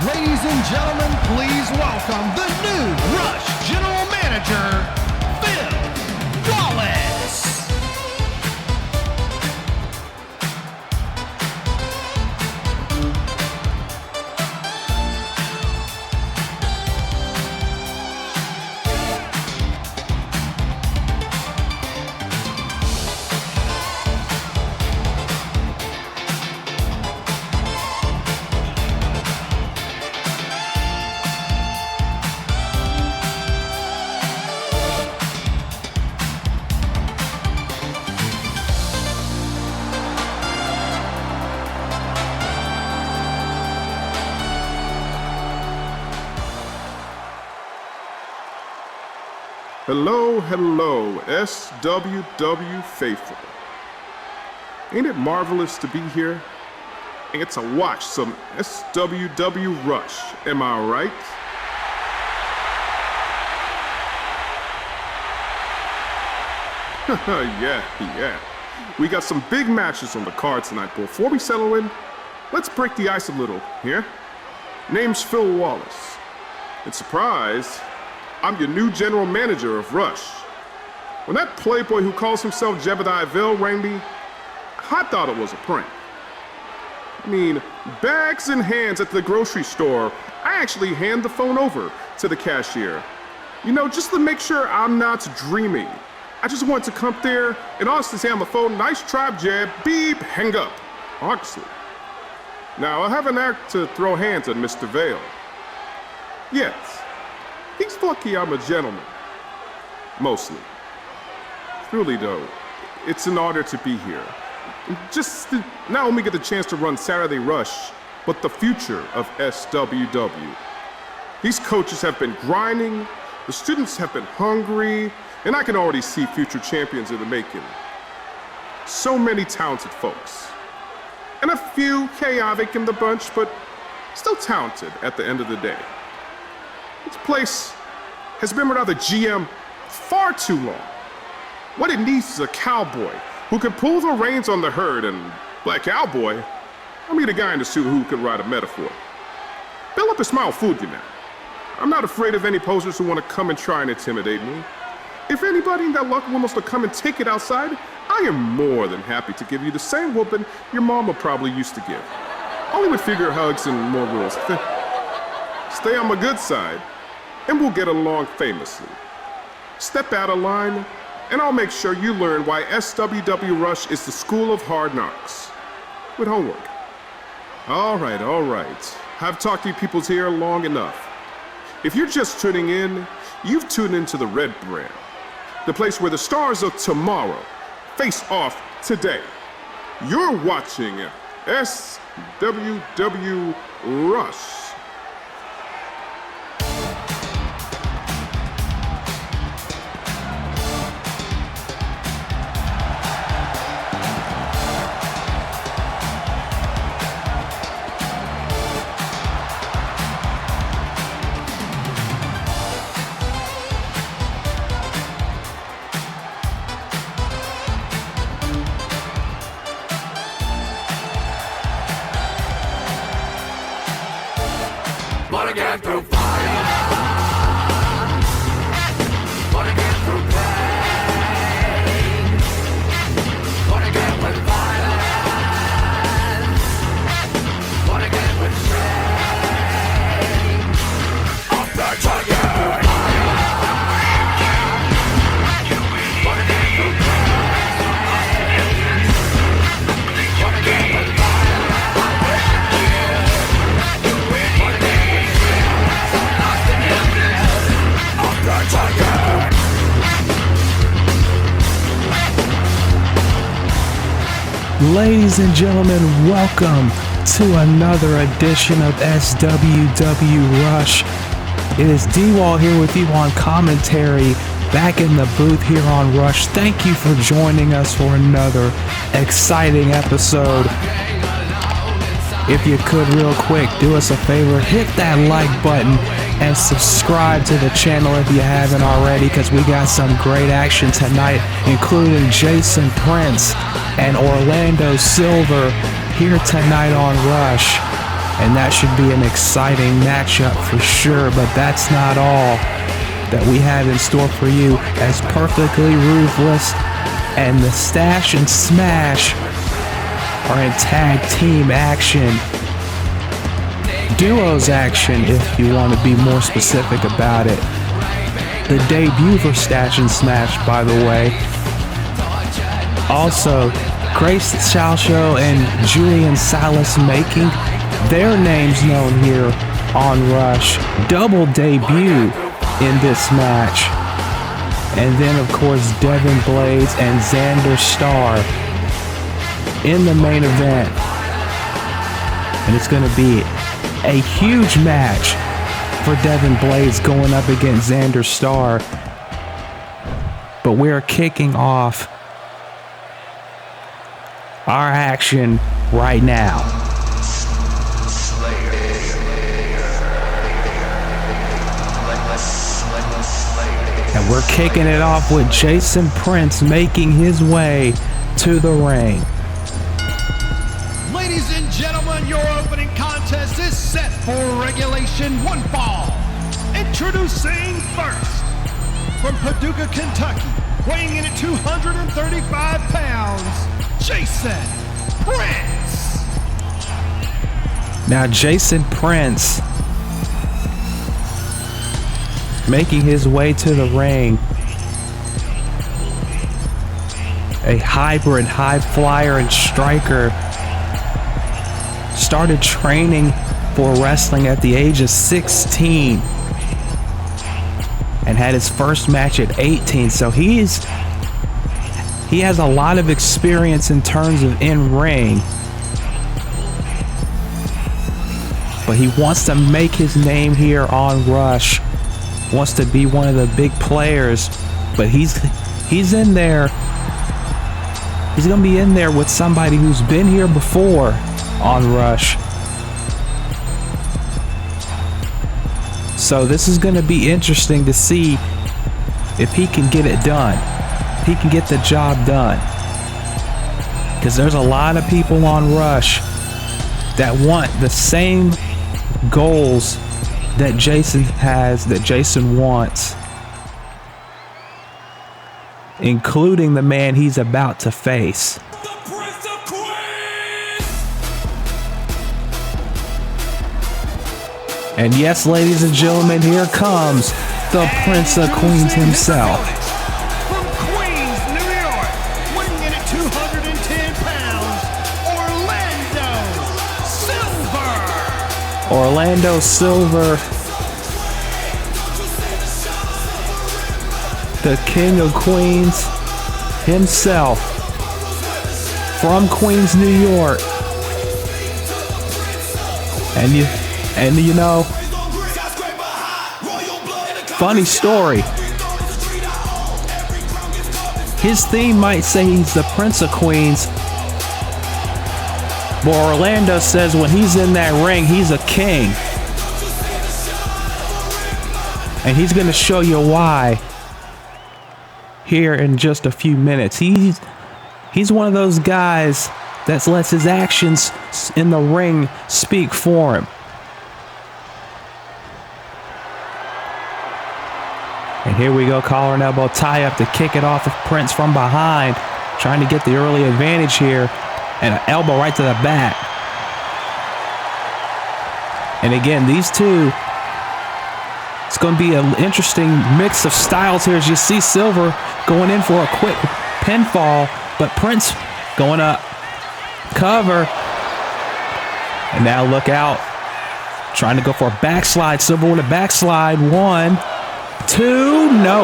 Ladies and gentlemen, please welcome the new Rush General Manager, Phil Wallace. Hello, hello, SWW faithful. Ain't it marvelous to be here and to watch some SWW Rush, am I right? Yeah. We got some big matches on the card tonight, but before we settle in, let's break the ice a little here. Name's Phil Wallace. And surprise, I'm your new general manager of Rush. When that playboy who calls himself Jebediah Vale rang me, I thought it was a prank. I mean, bags in hands at the grocery store, I actually hand the phone over to the cashier. You know, just to make sure I'm not dreaming. I just want to come there and honestly say on the phone, nice try, Jeb, beep, hang up. Honestly. Now, I have an act to throw hands on Mr. Vale. Yes. He's lucky I'm a gentleman. Mostly. Truly though, it's an honor to be here. Just to not only get the chance to run Saturday Rush, but the future of SWW. These coaches have been grinding, the students have been hungry, and I can already see future champions in the making. So many talented folks. And a few chaotic in the bunch, but still talented at the end of the day. This place has been without a GM far too long. What it needs is a cowboy who can pull the reins on the herd, and like cowboy, I mean a guy in the suit who can ride a metaphor. Fill up a smile food, you know. I'm not afraid of any posers who want to come and try and intimidate me. If anybody in that luck wants to come and take it outside, I am more than happy to give you the same whooping your mama probably used to give. Only with figure hugs and more rules. Stay on my good side, and we'll get along famously. Step out of line, and I'll make sure you learn why SWW Rush is the school of hard knocks. With homework. All right. I've talked to you peoples here long enough. If you're just tuning in, you've tuned into the Red Brand, the place where the stars of tomorrow face off today. You're watching SWW Rush. Wanna get through fire. Wanna get through pain. Wanna get with violence. Wanna get with shame. I'm back to you. Wanna get through pain. Wanna get with Ladies and gentlemen, welcome to another edition of SWW Rush. It is D-Wall here with you on commentary, back in the booth here on Rush. Thank you for joining us for another exciting episode. If you could real quick, do us a favor, hit that like button and subscribe to the channel if you haven't already, because we got some great action tonight, including Jason Prince and Orlando Silver here tonight on Rush. And that should be an exciting matchup for sure, but that's not all that we have in store for you, as Perfectly Ruthless and the Stash and Smash are in tag team action. Duos action, if you want to be more specific about it. The debut for Stash and Smash, by the way. Also, Grace Chalcho and Julian Salas making their names known here on Rush. Double debut in this match. And then, of course, Devin Blades and Xander Starr in the main event. And it's going to be a huge match for Devin Blades going up against Xander Starr. But we're kicking off our action right now. And we're kicking it off with Jason Prince making his way to the ring. Ladies and gentlemen, your opening contest is set for regulation 1 fall. Introducing first, from Paducah, Kentucky, weighing in at 235 pounds, Jason Prince. Now Jason Prince making his way to the ring. A hybrid high flyer and striker. Started training for wrestling at the age of 16 and had his first match at 18. So he has a lot of experience in terms of in-ring. But he wants to make his name here on Rush. Wants to be one of the big players. But he's in there. He's going to be in there with somebody who's been here before on Rush. So this is going to be interesting to see if he can get it done. He can get the job done. Because there's a lot of people on Rush that want the same goals that Jason has, that Jason wants. Including the man he's about to face. And yes, ladies and gentlemen, here comes the Prince of Queens himself. From Queens, New York, weighing in at 210 pounds, Orlando Silver, the King of Queens himself, from Queens, New York. And you know, funny story. His theme might say he's the Prince of Queens, but Orlando says when he's in that ring, he's a king. And he's going to show you why here in just a few minutes. He's one of those guys that lets his actions in the ring speak for him. And here we go, collar and elbow tie up to kick it off of Prince from behind. Trying to get the early advantage here. And an elbow right to the back. And again, these two, it's going to be an interesting mix of styles here as you see Silver going in for a quick pinfall, but Prince going up. Cover. And now look out. Trying to go for a backslide. Silver with a backslide. 1, 2, no.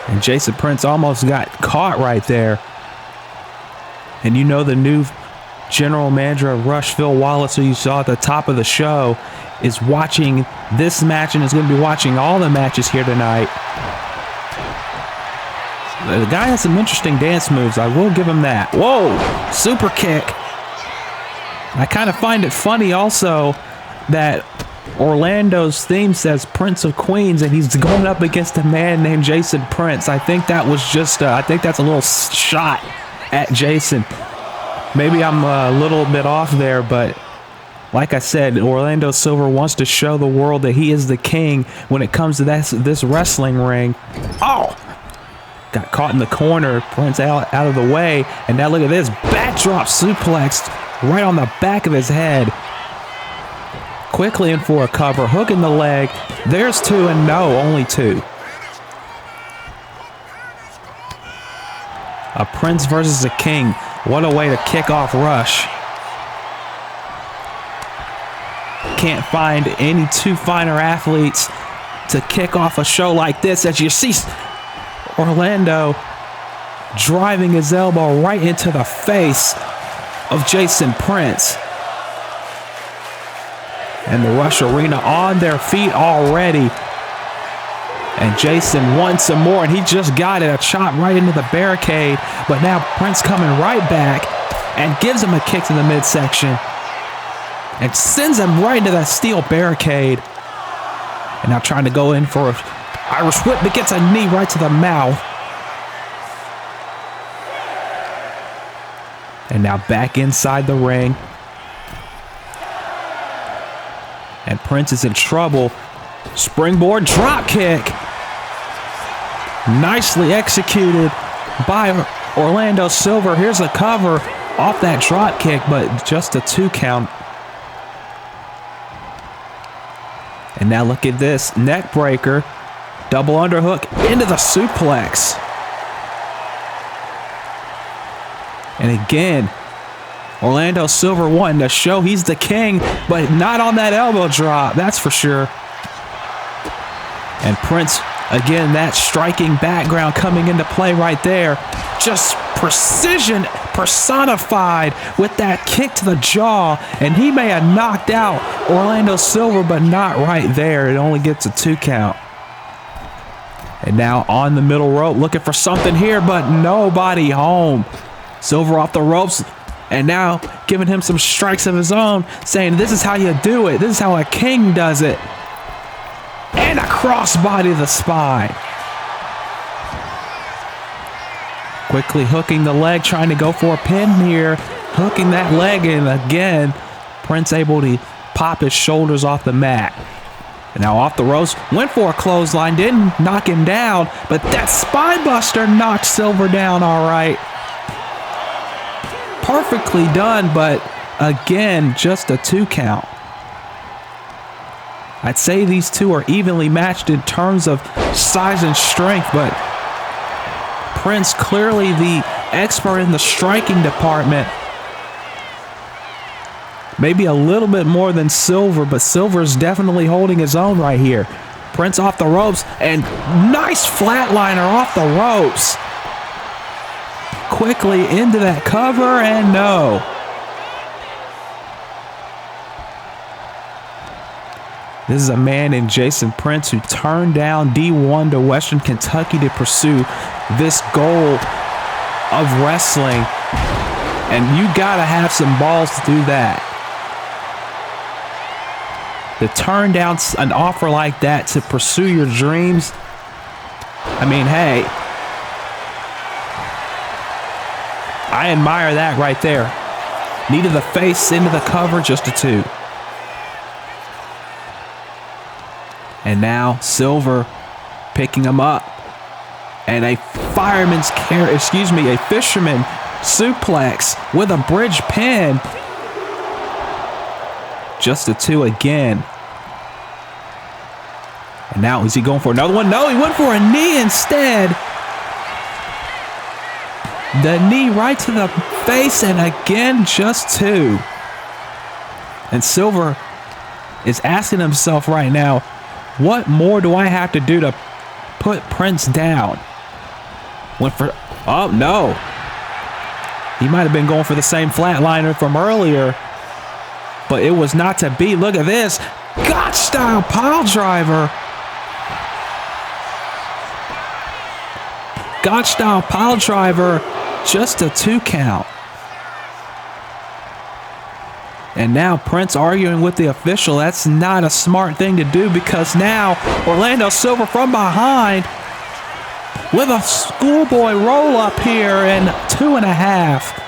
And Jason Prince almost got caught right there. And you know the new general manager of Rush, Phil Wallace, who you saw at the top of the show, is watching this match and is going to be watching all the matches here tonight. The guy has some interesting dance moves. I will give him that. Whoa, super kick. I kind of find it funny also that Orlando's theme says Prince of Queens, and he's going up against a man named Jason Prince. I think that was just, I think that's a little shot at Jason. maybe I'm a little bit off there, but like I said, Orlando Silver wants to show the world that he is the king when it comes to this wrestling ring. Oh! Got caught in the corner. Prince out of the way. And now look at this. Backdrop suplex right on the back of his head. Quickly in for a cover. Hooking the leg. There's two, and no, only two. A Prince versus a king. What a way to kick off Rush. Can't find any two finer athletes to kick off a show like this, as you see Orlando driving his elbow right into the face of Jason Prince. And the Rush Arena on their feet already. And Jason wants some more, and he just got it, a shot right into the barricade. But now Prince coming right back and gives him a kick to the midsection and sends him right into that steel barricade. And now trying to go in for an Irish whip, but gets a knee right to the mouth. And now back inside the ring. And Prince is in trouble. Springboard drop kick. Nicely executed by Orlando Silver. Here's a cover off that drop kick, but just a 2 count. And now look at this. Neck breaker. Double underhook into the suplex. And again, Orlando Silver wanting to show he's the king, but not on that elbow drop, that's for sure. And Prince, again, that striking background coming into play right there. Just precision personified with that kick to the jaw. And he may have knocked out Orlando Silver, but not right there. It only gets a 2 count. And now on the middle rope, looking for something here, but nobody home. Silver off the ropes, and now giving him some strikes of his own, saying this is how you do it. This is how a king does it. And a crossbody to the spine. Quickly hooking the leg, trying to go for a pin here. Hooking that leg in again. Prince able to pop his shoulders off the mat. And now off the ropes, went for a clothesline, didn't knock him down, but that spine buster knocked Silver down all right. Perfectly done, but again, just a 2 count. I'd say these two are evenly matched in terms of size and strength, but Prince clearly the expert in the striking department. Maybe a little bit more than Silver, but Silver's definitely holding his own right here. Prince off the ropes, and nice flatliner off the ropes. Quickly into that cover, and no. This is a man in Jason Prince who turned down D1 to Western Kentucky to pursue this goal of wrestling. And you gotta have some balls to do that. To turn down an offer like that to pursue your dreams. I mean, hey. I admire that right there. Knee to the face, into the cover, just a 2. And now Silver picking him up. And a a fisherman suplex with a bridge pin. Just a 2 again. And now is he going for another one? No, he went for a knee instead. The knee right to the face, and again, just 2. And Silver is asking himself right now, what more do I have to do to put Prince down? Went for, oh no. He might have been going for the same flatliner from earlier, but it was not to be. Look at this. Gotch style pile driver. Gotch style pile driver. Just a 2 count. And now Prince arguing with the official. That's not a smart thing to do, because now Orlando Silver from behind with a schoolboy roll up here, and 2.5.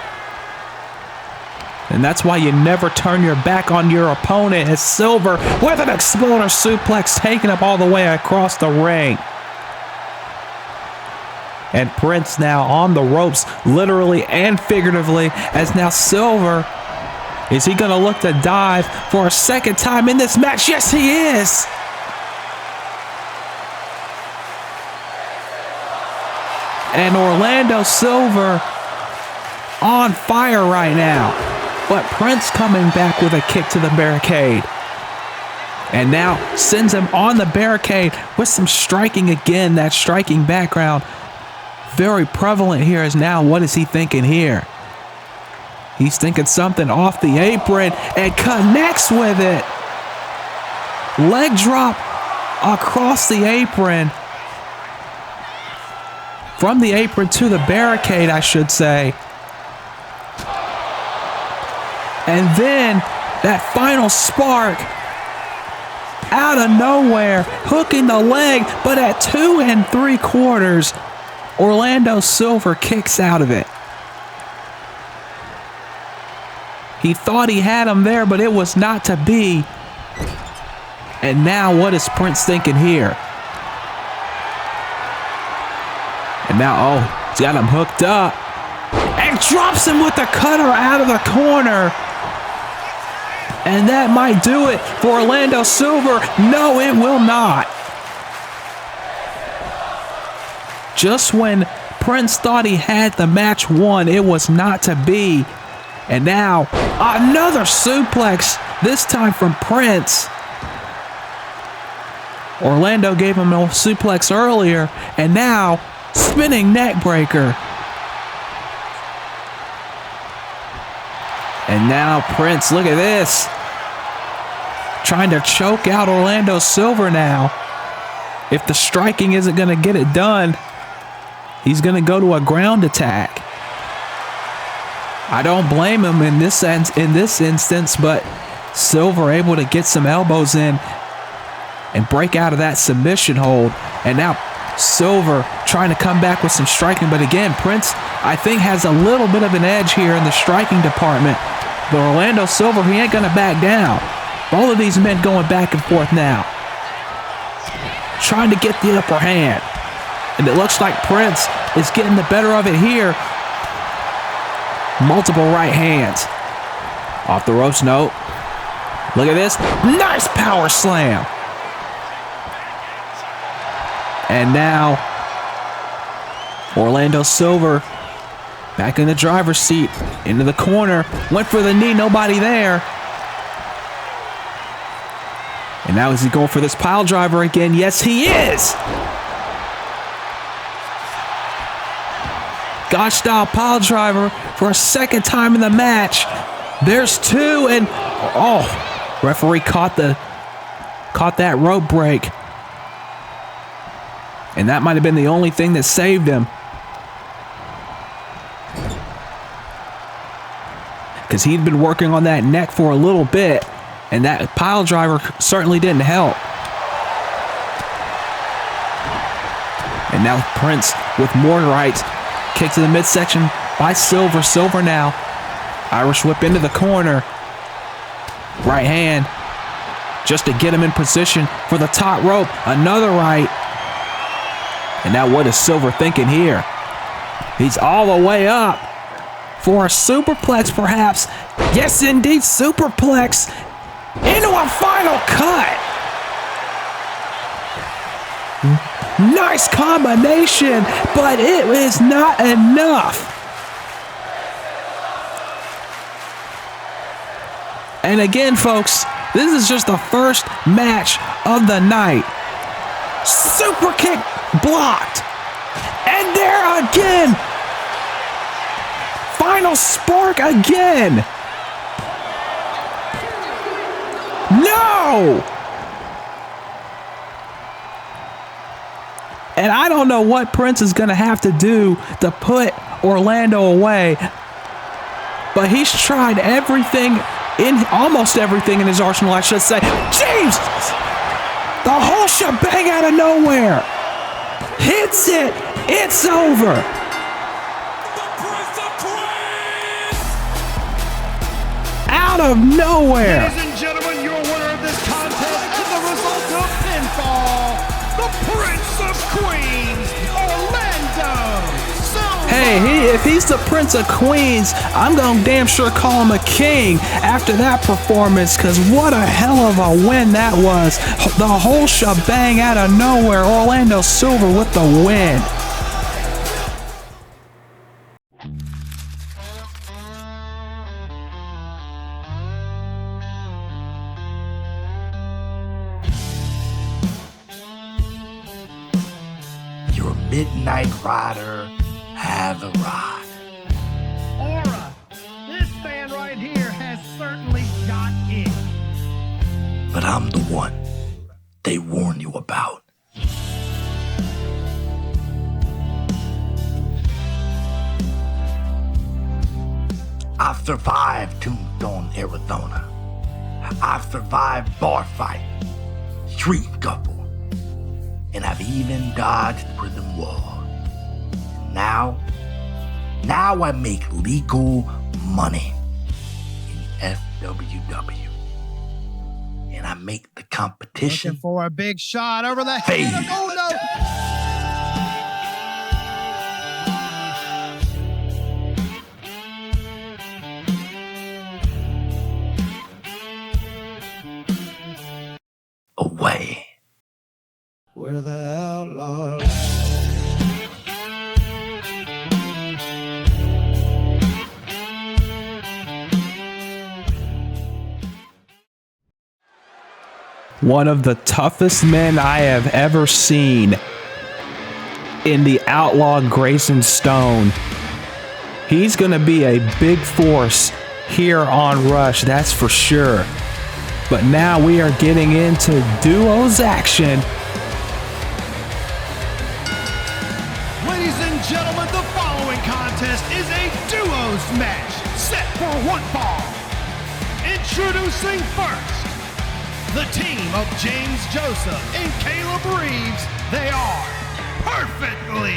And that's why you never turn your back on your opponent. As Silver with an exploder suplex taking him all the way across the ring. And Prince now on the ropes, literally and figuratively, as now Silver, is he going to look to dive for a second time in this match? Yes, he is. And Orlando Silver on fire right now. But Prince coming back with a kick to the barricade. And now sends him on the barricade with some striking again. That striking background very prevalent here. Is now, what is he thinking here? He's thinking something off the apron and connects with it. Leg drop across the apron. From the apron to the barricade, I should say. And then that final spark out of nowhere, hooking the leg, but at 2 3/4, Orlando Silver kicks out of it. He thought he had him there, but it was not to be. And now what is Prince thinking here? And now, oh, he's got him hooked up. And drops him with the cutter out of the corner. And that might do it for Orlando Silver. No, it will not. Just when Prince thought he had the match won, it was not to be. And now, another suplex, this time from Prince. Orlando gave him a suplex earlier, and now, spinning neck breaker. And now Prince, look at this. Trying to choke out Orlando Silver now. If the striking isn't going to get it done, he's going to go to a ground attack. I don't blame him in this instance, but Silver able to get some elbows in and break out of that submission hold. And now Silver trying to come back with some striking, but again, Prince, I think, has a little bit of an edge here in the striking department. But Orlando Silver, he ain't gonna back down. All of these men going back and forth now, trying to get the upper hand. And it looks like Prince is getting the better of it here. Multiple right hands. Off the ropes, no. Look at this. Nice power slam. And now, Orlando Silver back in the driver's seat, into the corner, went for the knee, nobody there. And now is he going for this pile driver again? Yes, he is. Gotch style pile driver for a second time in the match. There's two, and oh, referee caught that rope break. And that might have been the only thing that saved him. Because he'd been working on that neck for a little bit, and that pile driver certainly didn't help. And now Prince with more right. Kick to the midsection by Silver. Silver now. Irish whip into the corner. Right hand. Just to get him in position for the top rope. Another right. And now what is Silver thinking here? He's all the way up for a superplex perhaps. Yes, indeed, superplex into a final cut. Nice combination, but it is not enough. And again, folks, this is just the first match of the night. Super kick blocked. And there again. Final spark again. No! And I don't know what Prince is going to have to do to put Orlando away. But he's tried everything, almost everything in his arsenal, I should say. Jesus! The whole shebang out of nowhere. Hits it. It's over. out of nowhere. Ladies and gentlemen, your winner of this contest is the result of pinfall, the Prince of Queens, Orlando Silva. Hey, if he's the Prince of Queens, I'm gonna damn sure call him a king after that performance, because what a hell of a win that was. The whole shebang out of nowhere. Orlando Silva with the win. Your midnight rider have arrived. Aura, this man right here has certainly got it. But I'm the one they warn you about. I've survived Tombstone, Arizona. I've survived bar fight, street scuffle, and I've even dodged prison walls. Now I make legal money in SWW. And I make the competition Looking for a big shot over the Fade. head. Oh no! away. Where the outlaws. One of the toughest men I have ever seen in the outlaw Grayson Stone. He's going to be a big force here on Rush, that's for sure. But now we are getting into duos action. Ladies and gentlemen, the following contest is a duos match set for one fall. Introducing first, the team of James Joseph and Caleb Reeves. They are perfectly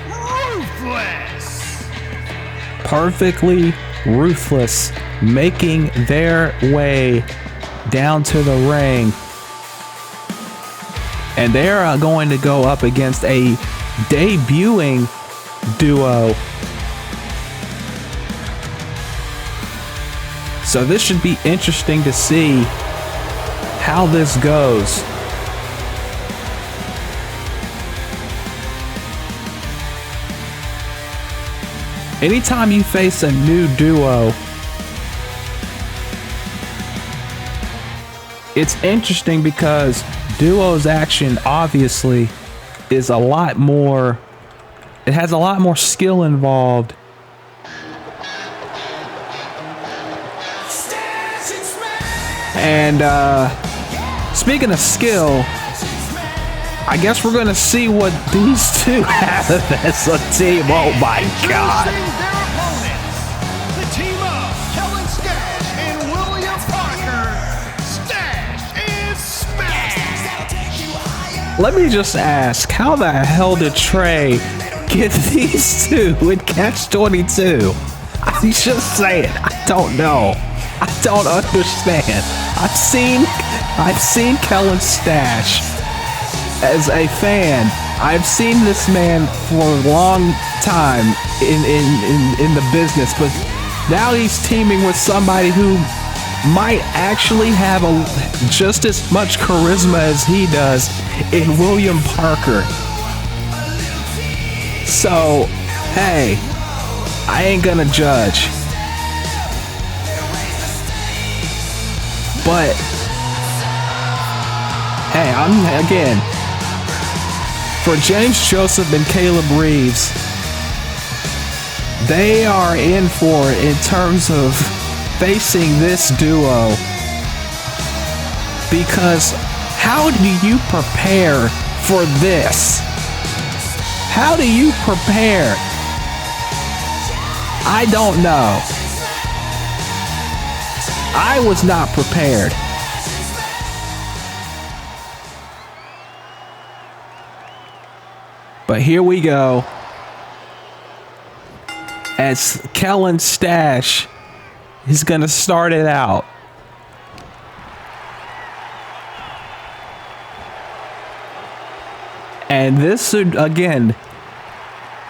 ruthless. Perfectly ruthless, making their way down to the ring. And they're going to go up against a debuting duo. So this should be interesting to see how this goes. Anytime you face a new duo, it's interesting because duos action obviously is a lot more, it has a lot more skill involved. And speaking of skill, I guess we're gonna see what these two have as a team. Oh my God. Introducing their opponents, the team of Kellen Stash and William Parker. Stash and Smash. Let me just ask, how the hell did Trey get these two in Catch 22? I'm just saying, I don't know. I don't understand. I've seen Kellen Stash as a fan. I've seen this man for a long time in the business, but now he's teaming with somebody who might actually have just as much charisma as he does in William Parker. So, hey, I ain't gonna judge. But, hey, again, for James Joseph and Caleb Reeves, they are in for it in terms of facing this duo. Because how do you prepare for this? How do you prepare? I don't know. I was not prepared. But here we go. As Kellen Stash He's going to start it out. And this should, again,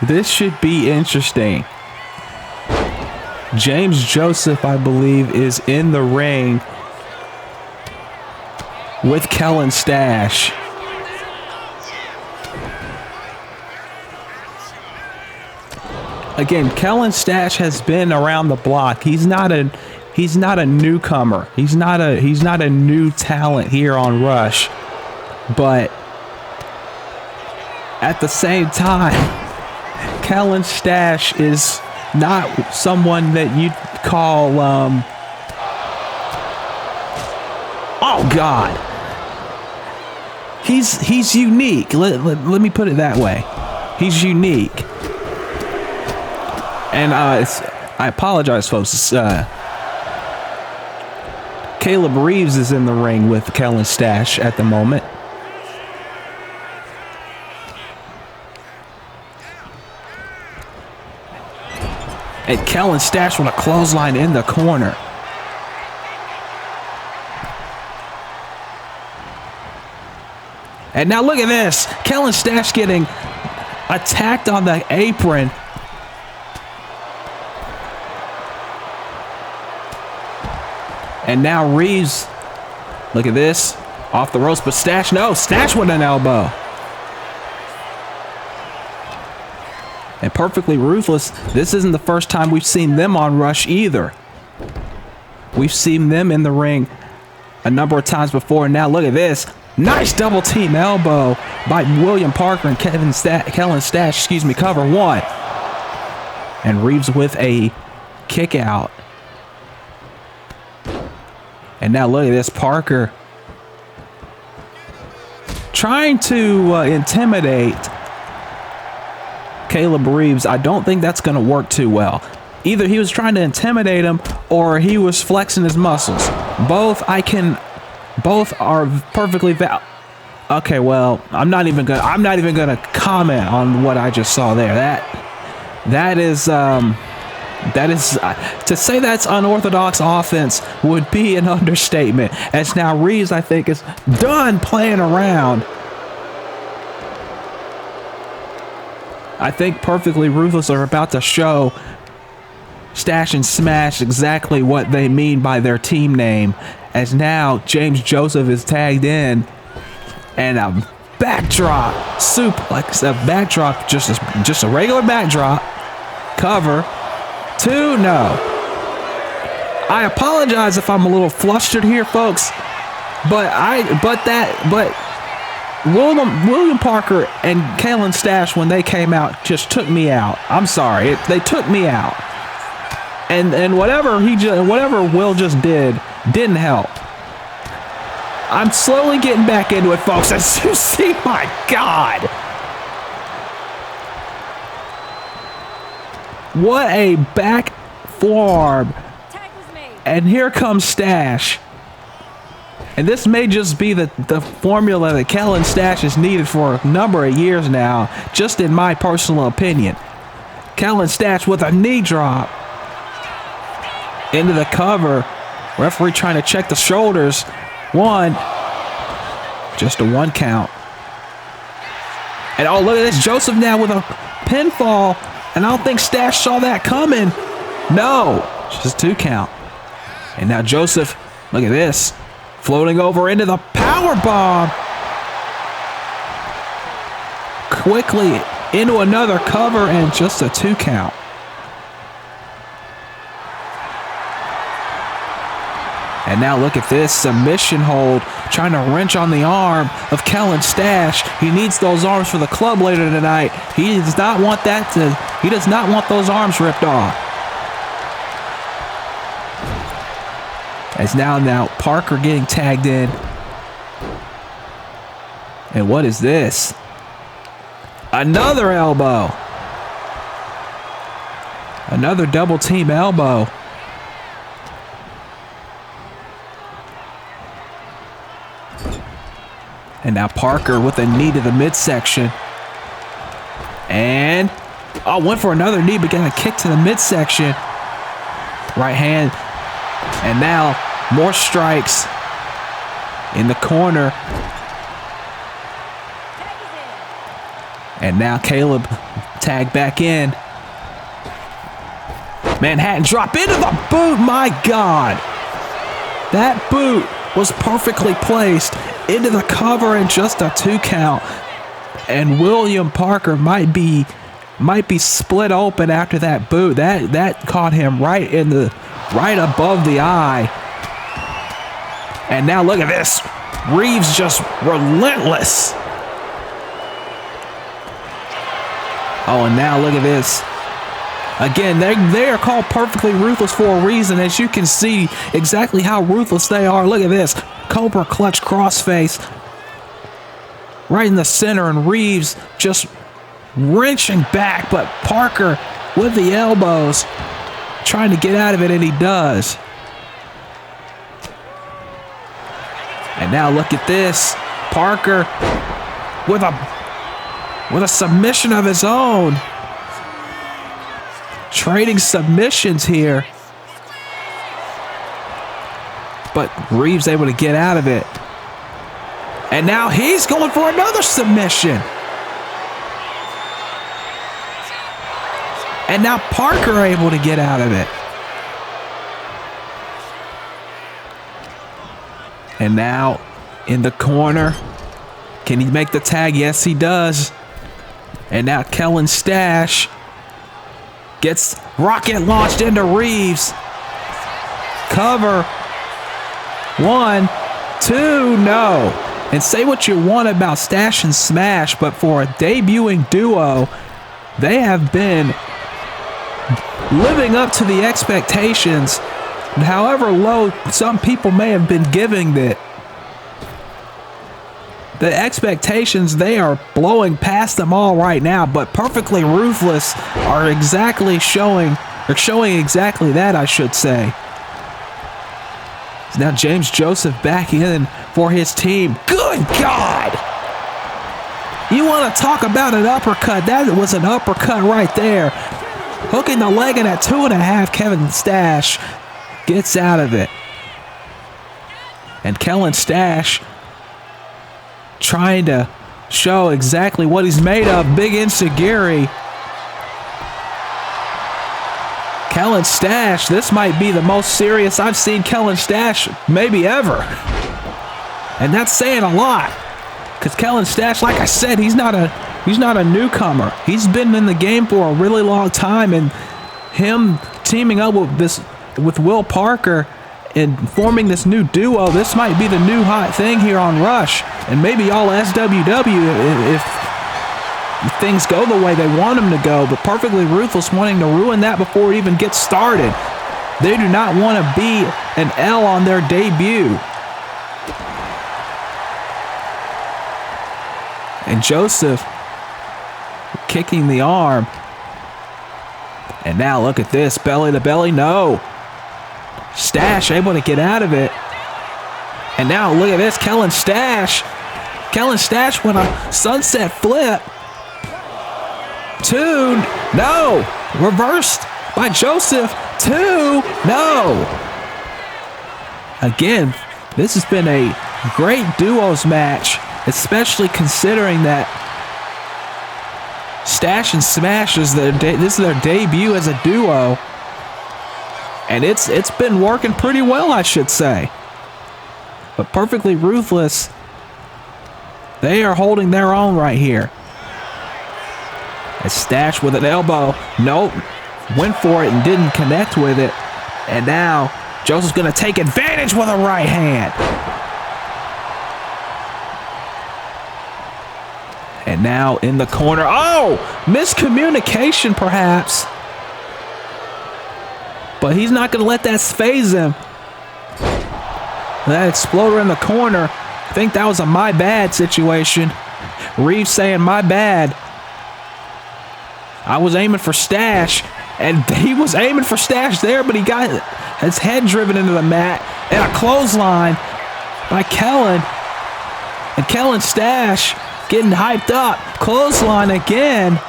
this should be interesting. James Joseph, I believe, is in the ring with Kellen Stash. Again, Kellen Stash has been around the block. He's not a newcomer. He's not a new talent here on Rush. But at the same time, Kellen Stash is not someone that you'd call oh God. He's unique. Let me put it that way. He's unique. And I apologize, folks. Caleb Reeves is in the ring with Kellen Stash at the moment. And Kellen Stash with a clothesline in the corner. And now look at this. Kellen Stash getting attacked on the apron. And now Reeves, look at this, off the ropes, but Stash with an elbow. And Perfectly Ruthless, this isn't the first time we've seen them on Rush either. We've seen them in the ring a number of times before, and now look at this. Nice double team elbow by William Parker and Kellen Stash, cover one. And Reeves with a kick out. And now look at this, Parker trying to intimidate Caleb Reeves. I don't think that's going to work too well. Either he was trying to intimidate him or he was flexing his muscles. Both are perfectly valid. Okay, well, I'm not even gonna comment on what I just saw there. That is to say that's unorthodox offense would be an understatement. As now Reeves, I think, is done playing around. I think Perfectly Ruthless are about to show Stash and Smash exactly what they mean by their team name. As now James Joseph is tagged in, and a backdrop suplex, just a regular backdrop cover. 2, no. I apologize if I'm a little flustered here, folks, but William Parker and Kalen Stash, when they came out, just took me out. I'm sorry, they took me out, and whatever Will just did didn't help. I'm slowly getting back into it, folks. As you see, my God. What a back forearm. And here comes Stash. And this may just be the formula that Kellen Stash has needed for a number of years now, just in my personal opinion. Kellen Stash with a knee drop into the cover. Referee trying to check the shoulders. 1. Just a 1 count. And oh, look at this. Joseph now with a pinfall. And I don't think Stash saw that coming. No, just 2 count. And now Joseph, look at this, floating over into the power bomb. Quickly into another cover and just a 2 count. And now look at this submission hold, trying to wrench on the arm of Kellen Stash. He needs those arms for the club later tonight. He does not want those arms ripped off. As now Parker getting tagged in. And what is this? Another elbow. Another double team elbow. And now Parker with a knee to the midsection. And went for another knee, but getting a kick to the midsection. Right hand And now more strikes in the corner. And now Caleb tagged back in. Manhattan drop into the boot. My God. That boot was perfectly placed into the cover and just a 2 count. And William Parker might be split open after that boot. That caught him right above the eye. And now look at this. Reeves just relentless. Oh, and now look at this. Again, they are called perfectly ruthless for a reason, as you can see exactly how ruthless they are. Look at this. Cobra clutch crossface right in the center, and Reeves just wrenching back, but Parker with the elbows trying to get out of it, and he does. And now look at this. Parker with a submission of his own. Trading submissions here. But Reeves able to get out of it. And now he's going for another submission. And now Parker able to get out of it. And now in the corner. Can he make the tag? Yes, he does. And now Kellen Stash gets rocket launched into Reeves. Cover. 1, 2, no. And say what you want about Stash and Smash, but for a debuting duo, they have been living up to the expectations, however low some people may have been giving it. The expectations, they are blowing past them all right now, but Perfectly Ruthless are showing exactly that, I should say. Now James Joseph back in for his team. Good God! You want to talk about an uppercut? That was an uppercut right there. Hooking the leg in at 2.5. Kevin Stash gets out of it. And Kellen Stash trying to show exactly what he's made of. Big enziguri. Kellen Stash, this might be the most serious I've seen Kellen Stash maybe ever. And that's saying a lot. Because Kellen Stash, like I said, he's not a newcomer. He's been in the game for a really long time, and him teaming up with Will Parker and forming this new duo, this might be the new hot thing here on Rush. And maybe all SWW if things go the way they want them to go, but Perfectly Ruthless wanting to ruin that before it even gets started. They do not want to be an L on their debut. And Joseph kicking the arm. And now look at this, belly to belly, no. Stash able to get out of it. And now look at this, Kellen Stash. Kellen Stash with a sunset flip. 2, no. Reversed by Joseph. 2, no. Again, this has been a great duos match, especially considering that Stash and Smash this is their debut as a duo, and it's been working pretty well, I should say. But Perfectly Ruthless, they are holding their own right here. As Stash with an elbow, nope, went for it and didn't connect with it. And now Joseph's going to take advantage with a right hand. And now in the corner, oh, miscommunication perhaps. But he's not going to let that phase him. That exploder in the corner, I think that was a my bad situation. Reeves saying my bad. I was aiming for Stash, and he was aiming for Stash there, but he got his head driven into the mat, and a clothesline by Kellen. And Kellen Stash getting hyped up. Clothesline again.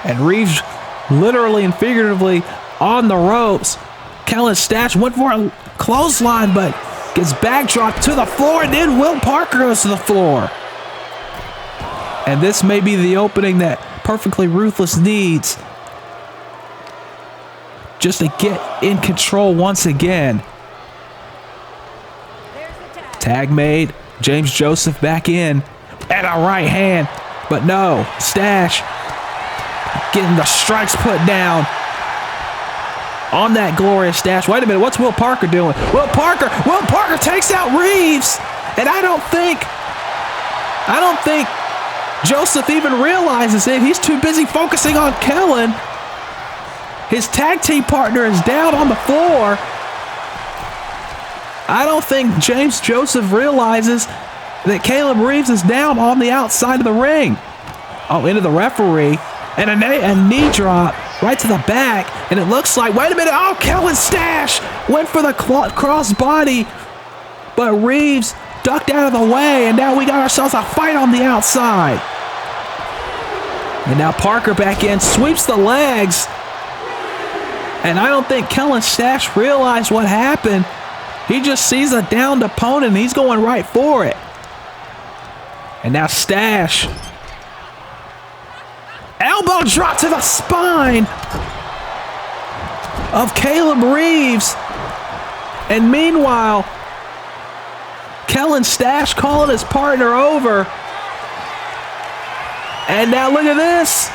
And Reeves literally and figuratively on the ropes. Kellen Stash went for a clothesline, but gets backdropped to the floor, and then Will Parker goes to the floor. And this may be the opening that Perfectly Ruthless needs just to get in control once again. Tag made. James Joseph back in. And a right hand. But no. Stash getting the strikes put down on that glorious Stash. Wait a minute. What's Will Parker doing? Will Parker takes out Reeves. And I don't think Joseph even realizes it. He's too busy focusing on Kellen. His tag team partner is down on the floor. I don't think James Joseph realizes that Caleb Reeves is down on the outside of the ring. Oh, into the referee. And a knee drop right to the back. And it looks like, wait a minute. Oh, Kellen Stash went for the cross body. But Reeves ducked out of the way. And now we got ourselves a fight on the outside. And now Parker back in, sweeps the legs. And I don't think Kellen Stash realized what happened. He just sees a downed opponent and he's going right for it. And now Stash. Elbow drop to the spine of Caleb Reeves. And meanwhile, Kellen Stash calling his partner over. And now look at this.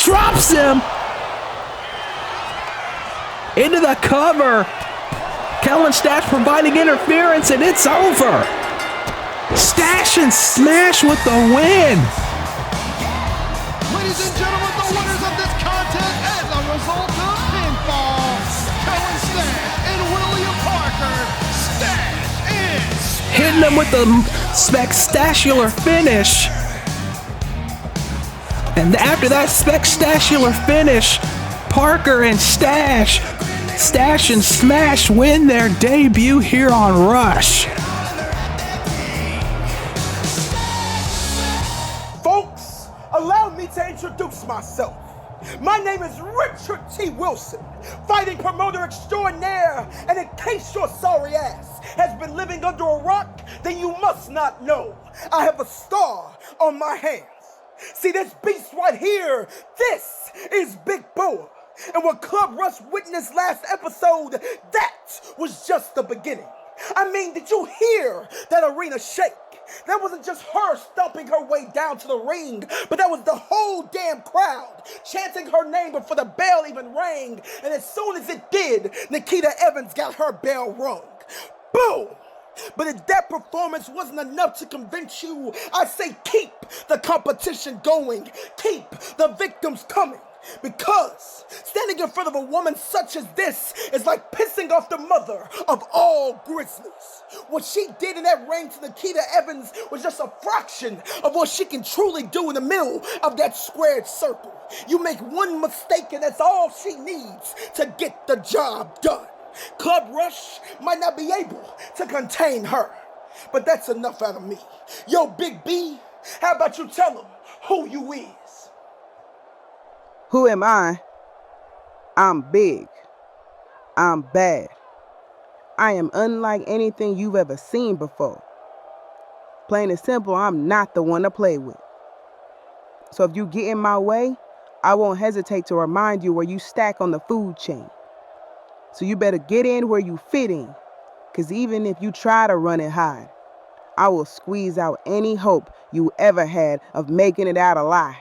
Drops him into the cover. Kellen Stash providing interference, and it's over. Stash and Smash with the win. Ladies and gentlemen, the winners of this contest as a result of pinfall, Kellen Stash and William Parker. Stash is hitting them with the spectacular finish. And after that spectacular finish, Parker and Stash and Smash win their debut here on Rush. Folks, allow me to introduce myself. My name is Richard T. Wilson, fighting promoter extraordinaire, and in case your sorry ass has been living under a rock, then you must not know I have a star on my hands. See this beast right here? This is Big Boa. And what Club Rush witnessed last episode, that was just the beginning. I mean, did you hear that arena shake? That wasn't just her stomping her way down to the ring, but that was the whole damn crowd chanting her name before the bell even rang. And as soon as it did, Nikita Evans got her bell rung. Boom! But if that performance wasn't enough to convince you, I say keep the competition going. Keep the victims coming. Because standing in front of a woman such as this is like pissing off the mother of all Grizzlies. What she did in that ring to Nikita Evans was just a fraction of what she can truly do in the middle of that squared circle. You make one mistake and that's all she needs to get the job done. Club Rush might not be able to contain her, but that's enough out of me. Yo, Big B, how about you tell them who you is? Who am I? I'm big. I'm bad. I am unlike anything you've ever seen before. Plain and simple, I'm not the one to play with. So if you get in my way, I won't hesitate to remind you where you stack on the food chain. So you better get in where you fit in, because even if you try to run and hide, I will squeeze out any hope you ever had of making it out alive.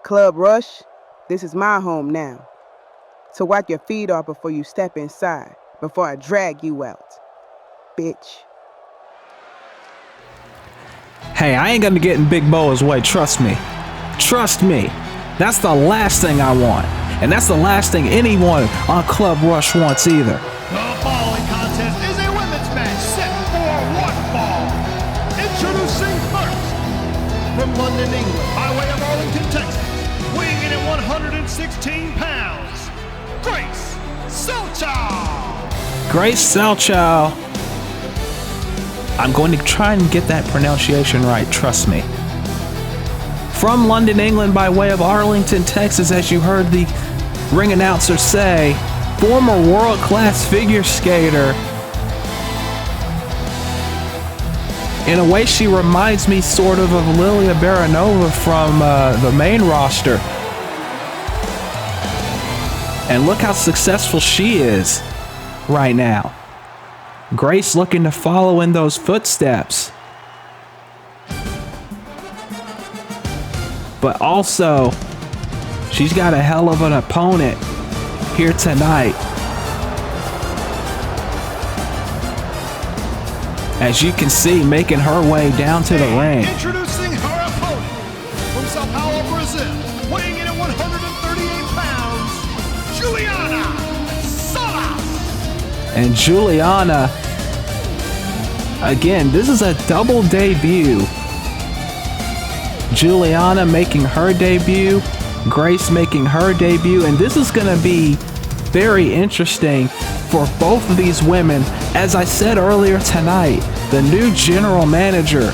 Club Rush, this is my home now. So wipe your feet off before you step inside, before I drag you out, bitch. Hey, I ain't gonna get in Big Boa's way, trust me. Trust me. That's the last thing I want. And that's the last thing anyone on Club Rush wants either. The following contest is a women's match set for one fall. Introducing first, from London, England, by way of Arlington, Texas, weighing in at 116 pounds, Grace Selchow. Grace Selchow. I'm going to try and get that pronunciation right, trust me. From London, England, by way of Arlington, Texas, as you heard the ring announcer say, former world-class figure skater. In a way, she reminds me sort of Lilia Baranova from the main roster. And look how successful she is right now. Grace looking to follow in those footsteps. But also, she's got a hell of an opponent here tonight. As you can see, making her way down to the ring. Introducing her opponent from Sao Paulo, Brazil, weighing in at 138 pounds, Juliana Salas. And Juliana, again, this is a double debut. Juliana making her debut, Grace making her debut, and this is going to be very interesting for both of these women. As I said earlier tonight, the new general manager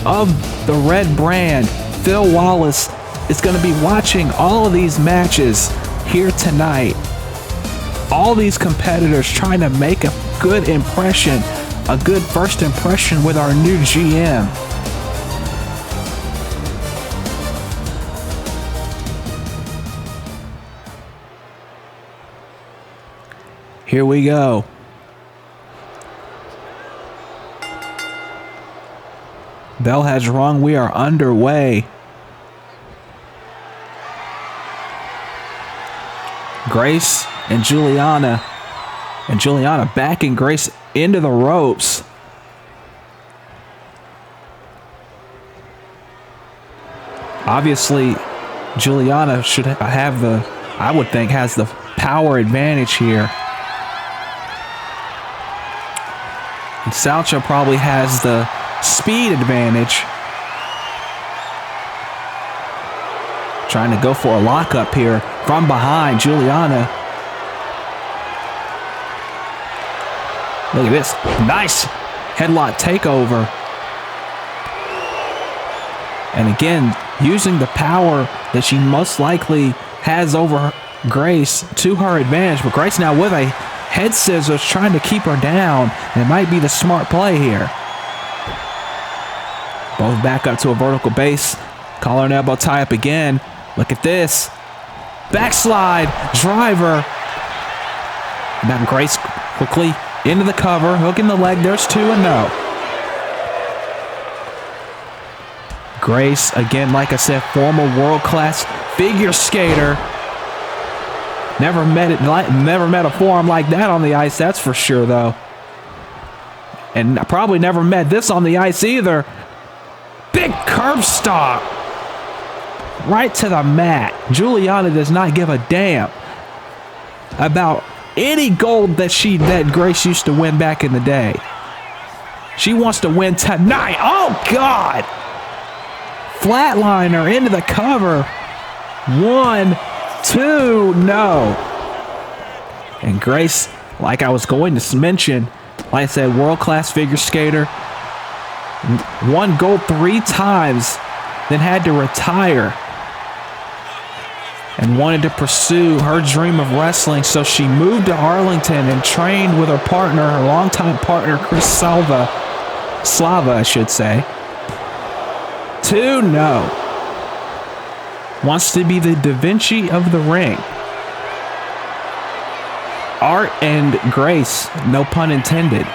of the Red brand, Phil Wallace, is going to be watching all of these matches here tonight. All these competitors trying to make a good impression, a good first impression with our new GM. Here we go. Bell has rung. We are underway. Grace and Juliana backing Grace into the ropes. Obviously, Juliana should have I would think, has the power advantage here. And Salcha probably has the speed advantage. Trying to go for a lockup here from behind, Juliana. Look at this. Nice headlock takeover. And again, using the power that she most likely has over Grace to her advantage. But Grace now with a head scissors trying to keep her down. And it might be the smart play here. Both back up to a vertical base. Collar and elbow tie up again. Look at this. Backslide driver. Now Grace quickly into the cover. Hooking the leg. There's 2 and no. Grace, again, like I said, former world-class figure skater. Never met a form like that on the ice, that's for sure, though. And I probably never met this on the ice either. Big curb stop. Right to the mat. Juliana does not give a damn about any gold that Grace used to win back in the day. She wants to win tonight. Oh, God. Flatliner into the cover. 1, 2, no. And Grace, like I was going to mention, like I said, world-class figure skater. Won gold 3 times, then had to retire. And wanted to pursue her dream of wrestling, so she moved to Arlington and trained with her partner, her longtime partner, Chris Slava, I should say. 2, no. Wants to be the Da Vinci of the ring. Art and Grace, no pun intended.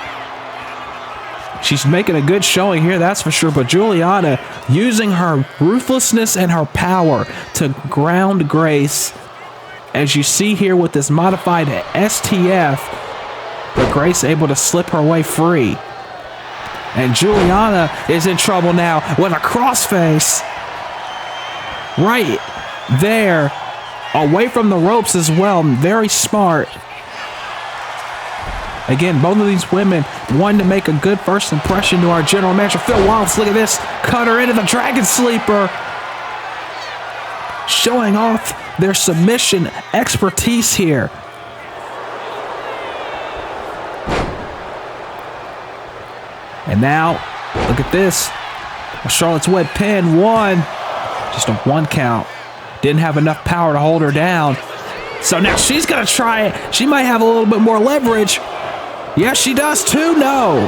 She's making a good showing here, that's for sure. But Juliana using her ruthlessness and her power to ground Grace, as you see here with this modified STF. But Grace able to slip her way free. And Juliana is in trouble now with a crossface. Right there, away from the ropes as well. Very smart. Again, both of these women wanting to make a good first impression to our general manager, Phil Wallace. Look at this. Cutter into the Dragon Sleeper. Showing off their submission expertise here. And now, look at this. A Charlotte's Web pin. 1. Just a 1 count. Didn't have enough power to hold her down. So now she's going to try it. She might have a little bit more leverage. Yes, she does too. No.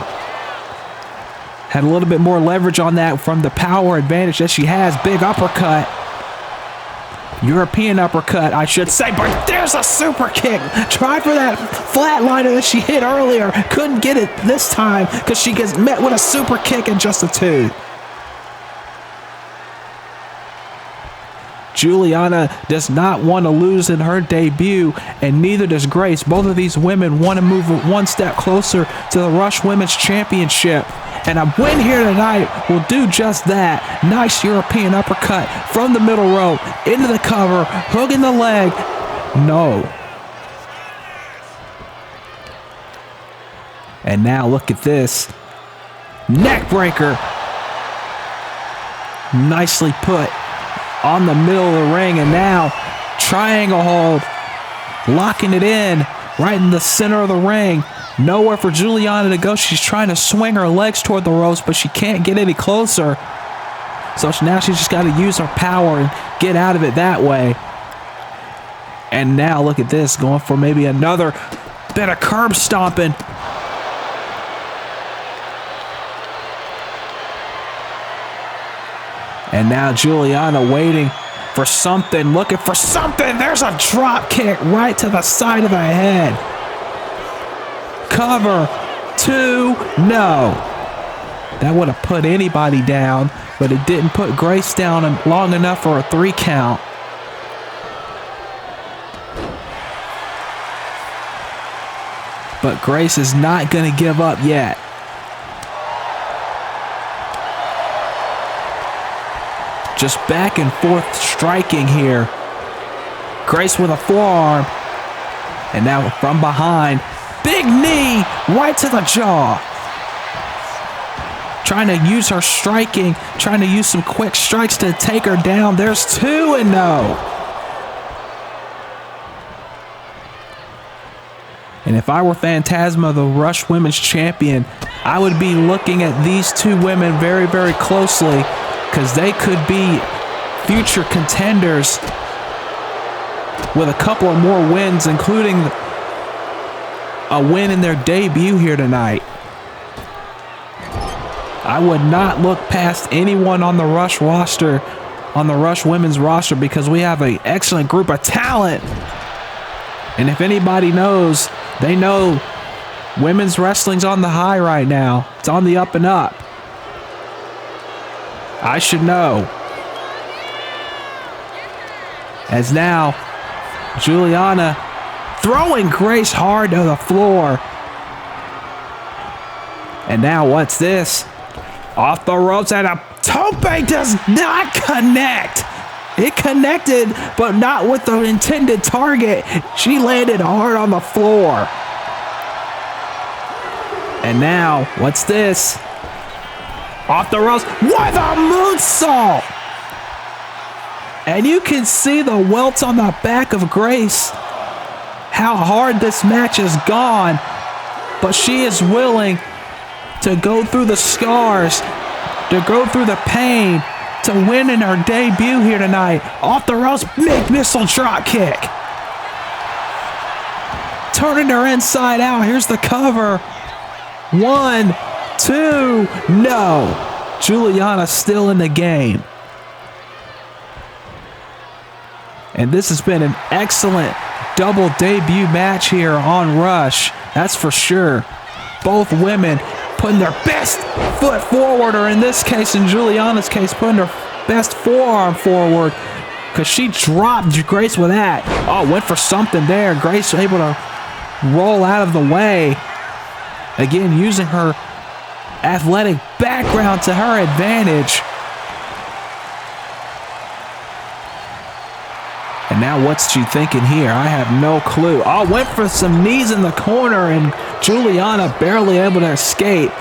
Had a little bit more leverage on that from the power advantage that she has. Big uppercut. European uppercut, I should say, but there's a super kick. Tried for that flatliner that she hit earlier. Couldn't get it this time because she gets met with a super kick and just a 2. Juliana does not want to lose in her debut, and neither does Grace. Both of these women want to move one step closer to the Rush Women's Championship. And a win here tonight will do just that. Nice European uppercut from the middle rope into the cover, hooking the leg. No. And now look at this. Neck breaker. Nicely put on the middle of the ring, and now triangle hold, locking it in right in the center of the ring. Nowhere for Juliana to go. She's trying to swing her legs toward the ropes, but she can't get any closer. So now she's just got to use her power and get out of it that way. And now look at this, going for maybe another bit of curb stomping. And now Juliana waiting for something, looking for something. There's a drop kick right to the side of the head. Cover, 2, no. That would have put anybody down, but it didn't put Grace down long enough for a 3 count. But Grace is not going to give up yet. Just back and forth striking here. Grace with a forearm. And now from behind. Big knee right to the jaw. Trying to use her striking. Trying to use some quick strikes to take her down. There's 2 and no. And if I were Phantasma, the Rush Women's Champion, I would be looking at these 2 women very, very closely, because they could be future contenders with a couple of more wins, including a win in their debut here tonight. I would not look past anyone on the Rush roster, on the Rush Women's roster, because we have an excellent group of talent. And if anybody knows, they know women's wrestling's on the high right now. It's on the up and up. I should know. As now, Juliana throwing Grace hard to the floor. And now what's this? Off the ropes, and a tope does not connect. It connected, but not with the intended target. She landed hard on the floor. And now, what's this? Off the ropes with a moonsault. And you can see the welts on the back of Grace. How hard this match has gone. But she is willing to go through the scars, to go through the pain, to win in her debut here tonight. Off the ropes, big missile drop kick. Turning her inside out. Here's the cover. 1, 2, no. Juliana still in the game. And this has been an excellent double debut match here on Rush. That's for sure. Both women putting their best foot forward, or in this case, in Juliana's case, putting her best forearm forward, because she dropped Grace with that. Oh, went for something there. Grace able to roll out of the way. Again, using her athletic background to her advantage. And now what's she thinking here? I have no clue. Oh, went for some knees in the corner, and Juliana barely able to escape.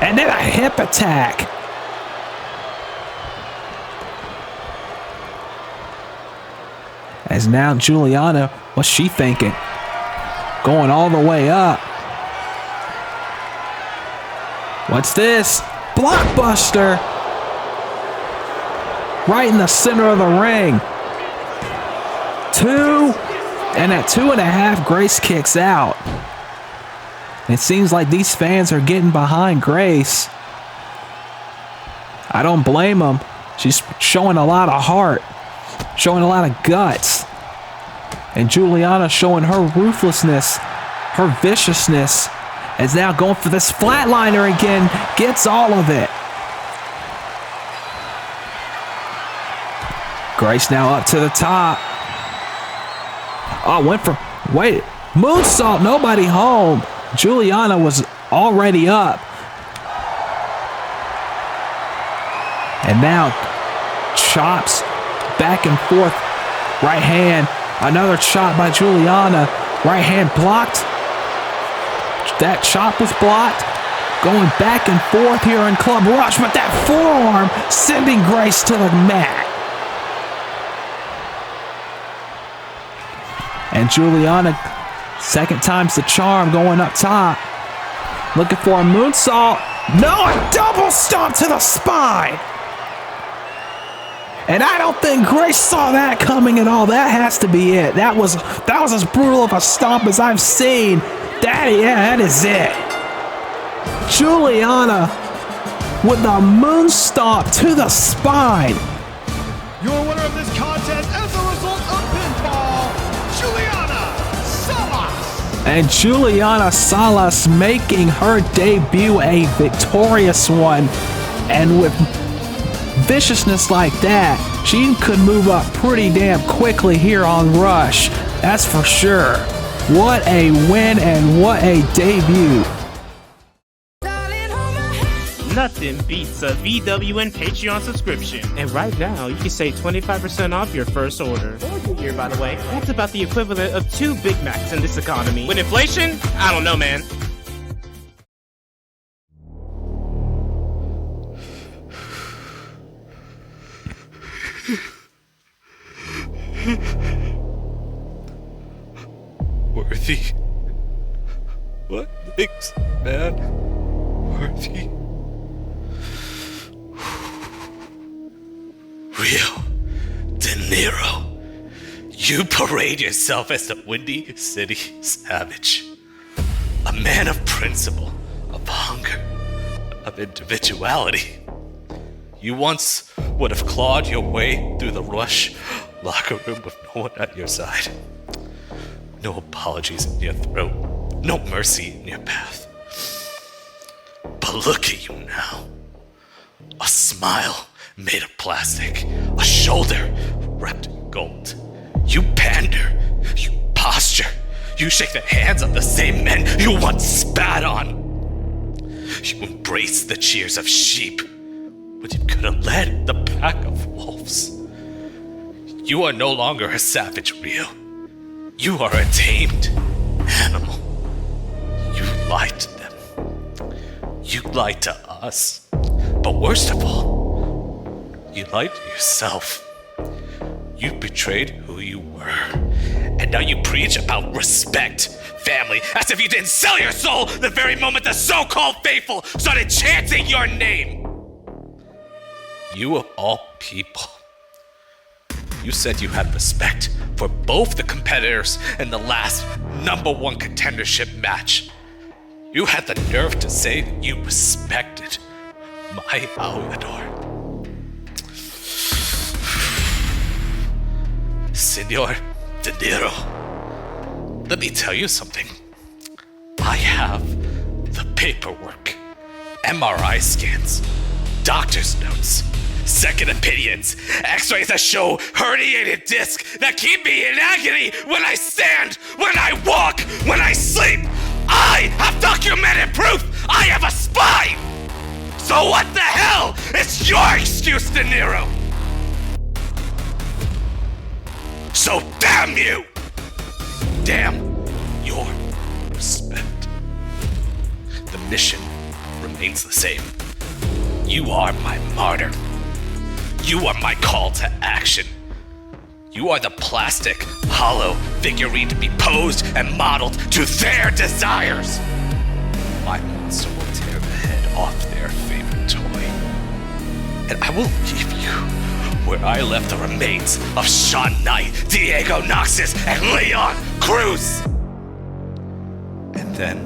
And then a hip attack. As now Juliana, what's she thinking? Going all the way up. What's this? Blockbuster. Right in the center of the ring. 2 And at 2.5, Grace kicks out. It seems like these fans are getting behind Grace. I don't blame them. She's showing a lot of heart, showing a lot of guts. And Juliana showing her ruthlessness, her viciousness, is now going for this flatliner again, gets all of it. Grace now up to the top. Oh, went for, wait, moonsault, nobody home. Juliana was already up. And now chops back and forth. Right hand, another chop by Juliana. Right hand blocked. That chop was blocked. Going back and forth here in Club Rush, but that forearm sending Grace to the mat. And Juliana, second time's the charm, going up top. Looking for a moonsault. No, a double stomp to the spine. And I don't think Grace saw that coming at all. That has to be it. That was as brutal of a stomp as I've seen. That is it. Juliana with the moon stomp to the spine. Your winner of this contest as a result of pinfall, Juliana Salas. And Juliana Salas making her debut a victorious one. And with viciousness like that, she could move up pretty damn quickly here on Rush. That's for sure. What a win and what a debut. Nothing beats a VWN Patreon subscription. And right now, you can save 25% off your first order. Or year, by the way. That's about the equivalent of 2 Big Macs in this economy. With inflation, I don't know, man. Worthy. What? Thanks, man. Worthy. Rio De Niro. You parade yourself as the Windy City Savage. A man of principle, of hunger, of individuality. You once would have clawed your way through the Rush locker room with no one at your side. No apologies in your throat. No mercy in your path. But look at you now. A smile made of plastic. A shoulder wrapped in gold. You pander. You posture. You shake the hands of the same men you once spat on. You embrace the cheers of sheep when you could have led the pack of wolves. You are no longer a savage, Rio. You are a tamed animal. You lied to them. You lied to us. But worst of all, you lied to yourself. You betrayed who you were. And now you preach about respect, family, as if you didn't sell your soul the very moment the so-called faithful started chanting your name. You of all people. You said you had respect for both the competitors in the last #1 contendership match. You had the nerve to say that you respected my Aullador. Senor De Niro, let me tell you something. I have the paperwork, MRI scans, doctor's notes, second opinions, x-rays that show herniated discs that keep me in agony when I stand, when I walk, when I sleep. I have documented proof I have a spine! So what the hell is your excuse, De Niro? So damn you! Damn your respect. The mission remains the same. You are my martyr. You are my call to action. You are the plastic, hollow figurine to be posed and modeled to their desires. My monster will tear the head off their favorite toy. And I will leave you where I left the remains of Sean Knight, Diego Noxus, and Leon Cruz. And then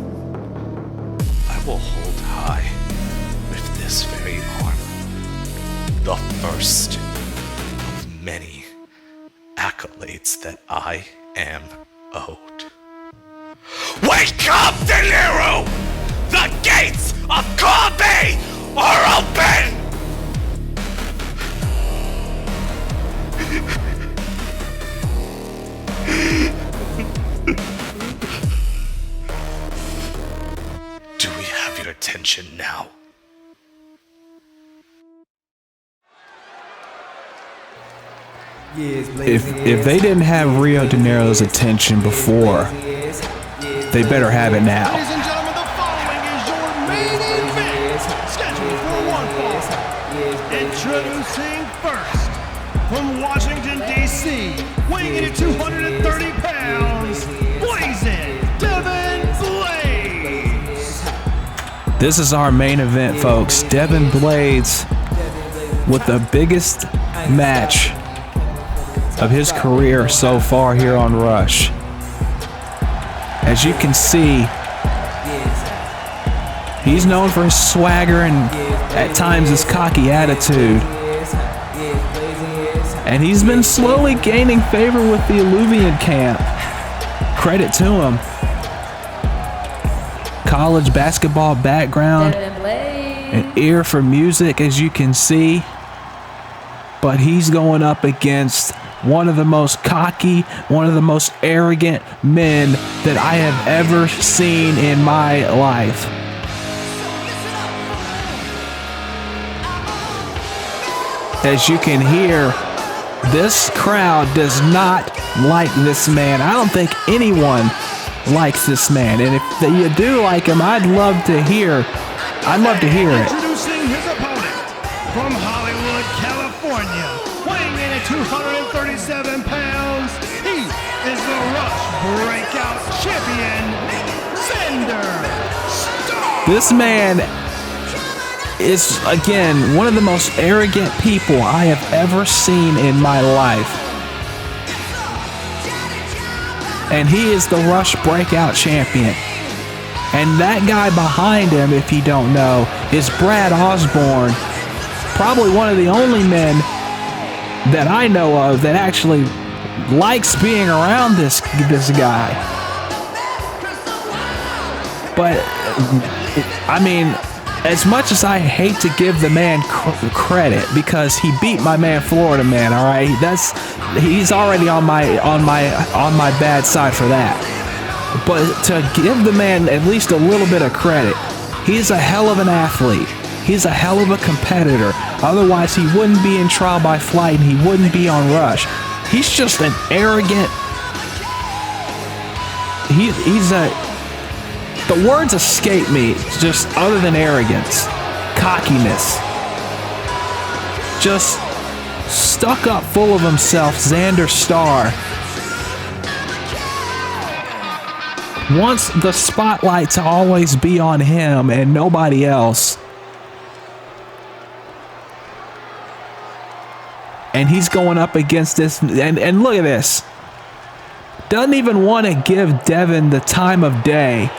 I will hold high with this very arm the first of many accolades that I am owed. Wake up, De Niro! The gates of CAW are open! Do we have your attention now? If they didn't have Rio De Niro's attention before, they better have it now. Ladies and gentlemen, the following is your main event, scheduled for one fall. Introducing first, from Washington, D.C., weighing in at 230 pounds, blazing, Devin Blades. This is our main event, folks. Devin Blades with the biggest match of his career so far here on Rush. As you can see, he's known for his swagger and at times his cocky attitude. And he's been slowly gaining favor with the Illuvian camp. Credit to him. College basketball background, an ear for music, as you can see. But he's going up against one of the most cocky, one of the most arrogant men that I have ever seen in my life. As you can hear, this crowd does not like this man. I don't think anyone likes this man. And if you do like him, I'd love to hear it. Introducing his opponent, from Hollywood, California, weighing in at 237 pounds, he is the Rush Breakout Champion, Xander Star. This man is, again, one of the most arrogant people I have ever seen in my life. And he is the Rush Breakout Champion. And that guy behind him, if you don't know, is Brad Osborne. Probably one of the only men that I know of that actually likes being around this guy. But, I mean, as much as I hate to give the man credit, because he beat my man Florida Man, all right? He's already on my bad side for that. But to give the man at least a little bit of credit, he's a hell of an athlete. He's a hell of a competitor. Otherwise, he wouldn't be in Trial by Flight and he wouldn't be on Rush. He's just an arrogant. The words escape me, just other than arrogance, cockiness. Just stuck up, full of himself, Xander Star. Wants the spotlight to always be on him and nobody else. And he's going up against this, and look at this. Doesn't even want to give Devin the time of day.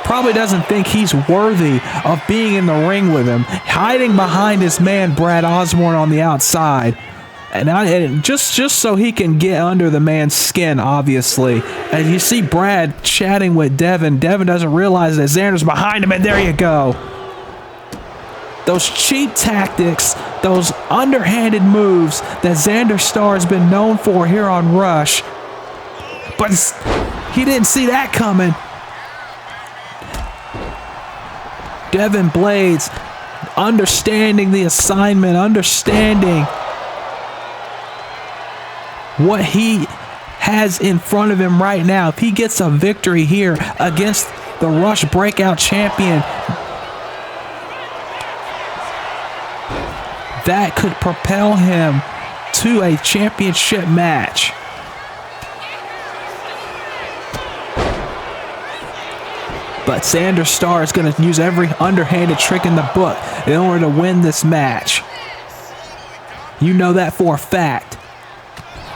Probably doesn't think he's worthy of being in the ring with him. Hiding behind his man Brad Osborne on the outside. And just so he can get under the man's skin, obviously. And you see Brad chatting with Devin. Devin doesn't realize that Xander's behind him, and there you go. Those cheap tactics, those underhanded moves that Xander Star has been known for here on Rush. But he didn't see that coming. Devin Blades understanding the assignment, understanding what he has in front of him right now. If he gets a victory here against the Rush Breakout Champion, that could propel him to a championship match. But Xander Star is going to use every underhanded trick in the book in order to win this match. You know that for a fact.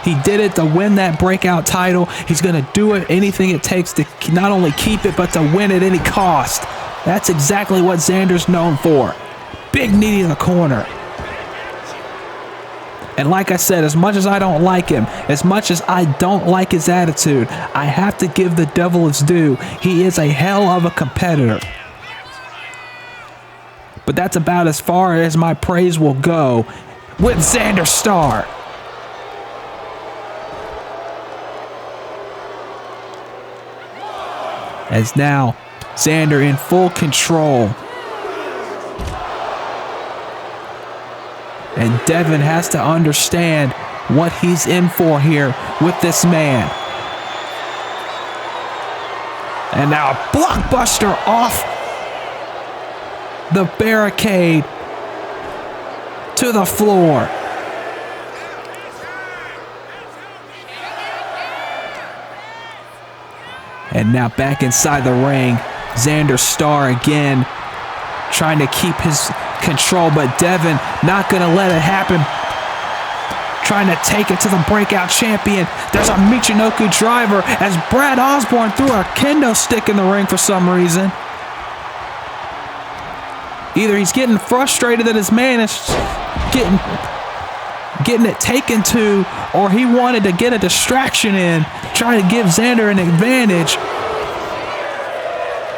He did it to win that breakout title. He's going to do it, anything it takes to not only keep it, but to win at any cost. That's exactly what Xander's known for. Big knee in the corner. And like I said, as much as I don't like him, as much as I don't like his attitude, I have to give the devil his due. He is a hell of a competitor. But that's about as far as my praise will go with Xander Starr. As now, Xander in full control. And Devin has to understand what he's in for here with this man. And now a blockbuster off the barricade to the floor. And now back inside the ring, Xander Starr again trying to keep his control, but Devin not going to let it happen. Trying to take it to the breakout champion. There's a Michinoku driver as Brad Osborne threw a kendo stick in the ring for some reason. Either he's getting frustrated that his man is getting it taken to, or he wanted to get a distraction in, trying to give Xander an advantage.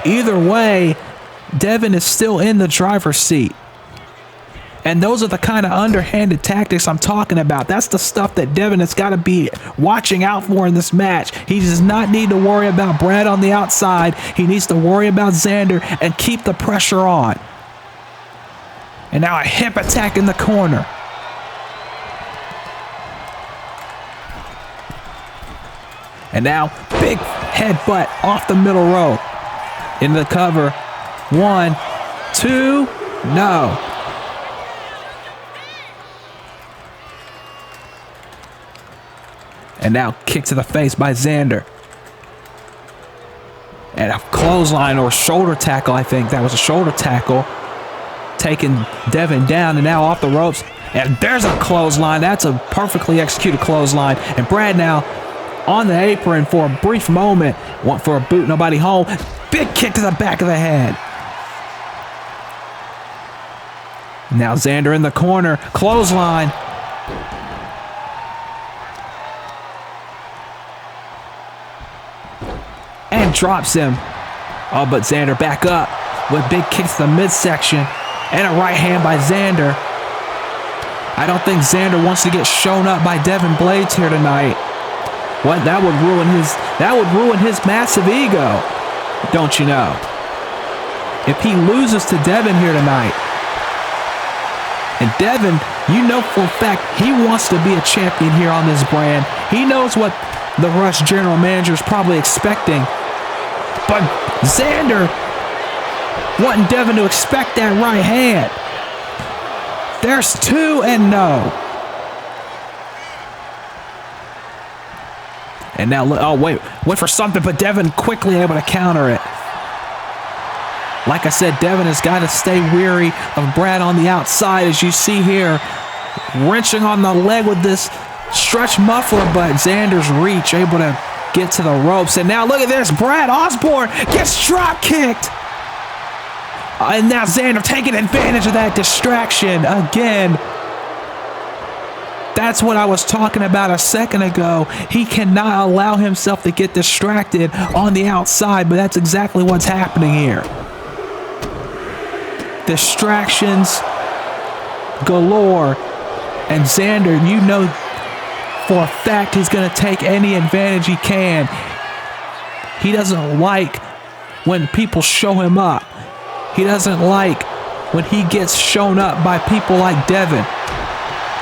Either way, Devin is still in the driver's seat. And those are the kind of underhanded tactics I'm talking about. That's the stuff that Devin has got to be watching out for in this match. He does not need to worry about Brad on the outside. He needs to worry about Xander and keep the pressure on. And now a hip attack in the corner. And now big headbutt off the middle rope. Into the cover. 1, 2, no. And now kick to the face by Xander. And a clothesline or shoulder tackle, I think. That was a shoulder tackle. Taking Devin down and now off the ropes. And there's a clothesline. That's a perfectly executed clothesline. And Brad now on the apron for a brief moment. Went for a boot, nobody home. Big kick to the back of the head. Now Xander in the corner. Clothesline. And drops him. Oh, but Xander back up with big kicks to the midsection. And a right hand by Xander. I don't think Xander wants to get shown up by Devin Blades here tonight. What? That would ruin his massive ego, don't you know? If he loses to Devin here tonight. And Devin, you know for a fact he wants to be a champion here on this brand. He knows what the Rush general manager is probably expecting. But Xander wanting Devin to expect that right hand. There's 2 and no. And now, oh wait for something, but Devin quickly able to counter it. Like I said, Devin has got to stay weary of Brad on the outside, as you see here. Wrenching on the leg with this stretch muffler, but Xander's reach, able to get to the ropes. And now look at this, Brad Osborne gets drop kicked. And now Xander taking advantage of that distraction again. That's what I was talking about a second ago. He cannot allow himself to get distracted on the outside, but that's exactly what's happening here. Distractions galore. And Xander, you know for a fact he's going to take any advantage he can. He doesn't like when people show him up. He doesn't like when he gets shown up by people like Devin,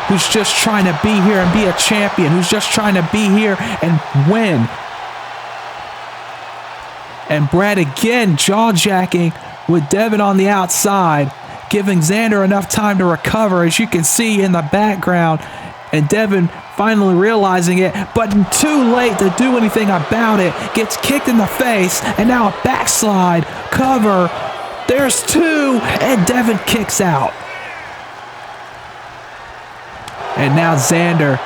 who's just trying to be here and be a champion, who's just trying to be here and win. And Brad again jaw-jacking with Devin on the outside, giving Xander enough time to recover, as you can see in the background. And Devin finally realizing it, but too late to do anything about it. Gets kicked in the face, and now a backslide cover. There's 2, and Devin kicks out. And now Xander,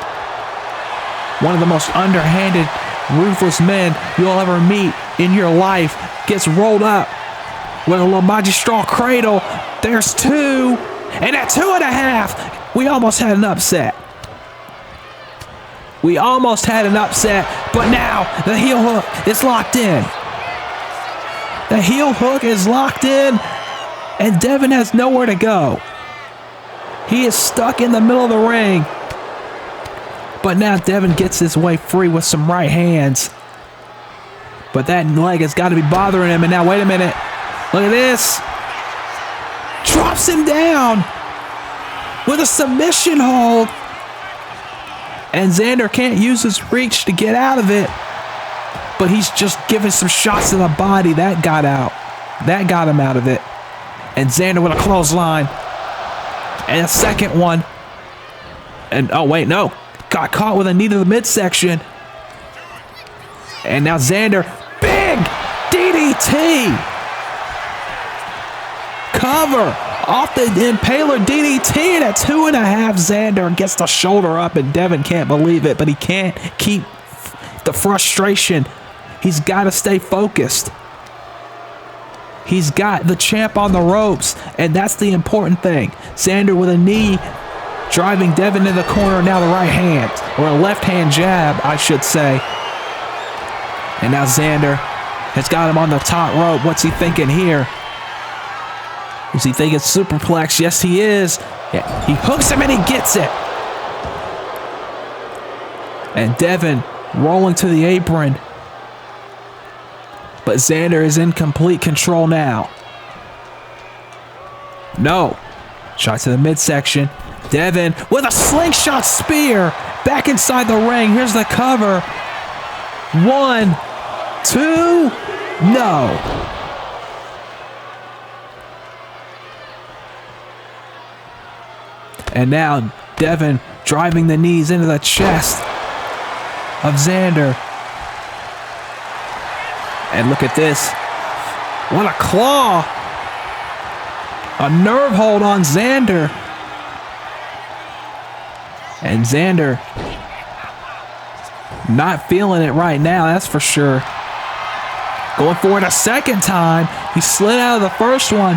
one of the most underhanded, ruthless men you'll ever meet in your life, gets rolled up with a La Magistral cradle. There's 2, and at 2.5, we almost had an upset. We almost had an upset, but now the heel hook is locked in. The heel hook is locked in, and Devin has nowhere to go. He is stuck in the middle of the ring. But now Devin gets his way free with some right hands. But that leg has got to be bothering him. And now, wait a minute. Look at this. Drops him down with a submission hold. And Xander can't use his reach to get out of it. But he's just giving some shots to the body. That got out. That got him out of it. And Xander with a clothesline. And a second one. And, oh, wait, no. Got caught with a knee to the midsection. And now Xander. Big DDT. Cover off the Impaler DDT. And at 2.5, Xander gets the shoulder up. And Devin can't believe it. But he can't keep the frustration. He's got to stay focused. He's got the champ on the ropes, and that's the important thing. Xander with a knee, driving Devin in the corner, now the right hand, or a left hand jab, I should say. And now Xander has got him on the top rope. What's he thinking here? Is he thinking superplex? Yes, he is. Yeah, he hooks him and he gets it. And Devin rolling to the apron. But Xander is in complete control now. No. Shot to the midsection. Devin with a slingshot spear. Back inside the ring. Here's the cover. 1, 2. No. And now Devin driving the knees into the chest of Xander. And look at this. What a claw. A nerve hold on Xander. And Xander not feeling it right now, that's for sure. Going for it a second time. He slid out of the first one.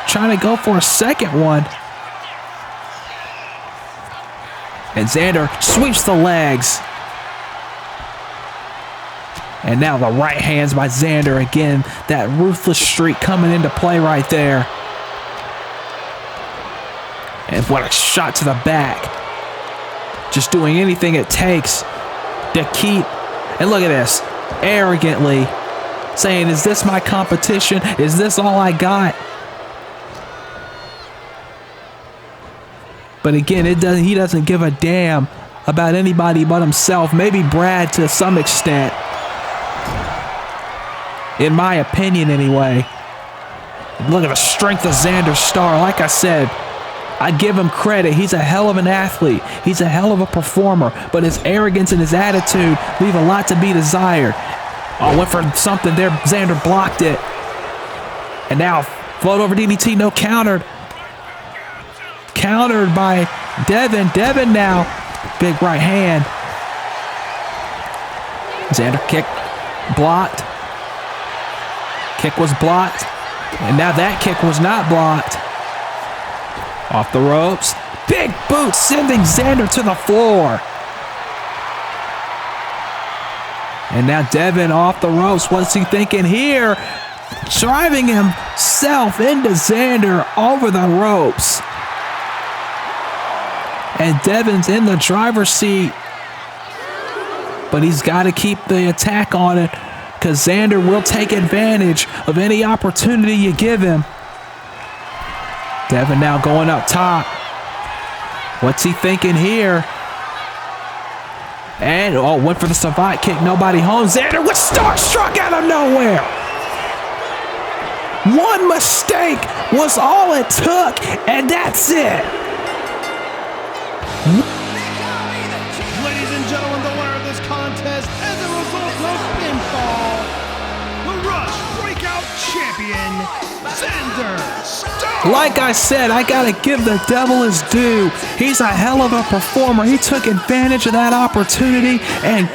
Trying to go for a second one. And Xander sweeps the legs. And now the right hands by Xander again. That ruthless streak coming into play right there. And what a shot to the back. Just doing anything it takes to keep. And look at this. Arrogantly saying, is this my competition? Is this all I got? But again, he doesn't give a damn about anybody but himself. Maybe Brad to some extent. In my opinion, anyway. Look at the strength of Xander Starr. Like I said, I give him credit. He's a hell of an athlete. He's a hell of a performer. But his arrogance and his attitude leave a lot to be desired. Oh, went for something there. Xander blocked it. And now, float over DDT, no countered. Countered by Devin. Devin now. Big right hand. Xander kick blocked. Kick was blocked. And now that kick was not blocked. Off the ropes. Big boot sending Xander to the floor. And now Devin off the ropes. What's he thinking here? Driving himself into Xander over the ropes. And Devin's in the driver's seat. But he's got to keep the attack on it, because Xander will take advantage of any opportunity you give him. Devin now going up top. What's he thinking here? And, oh, went for the savate kick. Nobody home. Xander with starstruck out of nowhere. One mistake was all it took, and that's it. Ladies and gentlemen, the winner of this contest as a result of pinfall, the Rush Breakout Champion. champion, Xander Stone. Like I said, I gotta give the devil his due. He's a hell of a performer. He took advantage of that opportunity and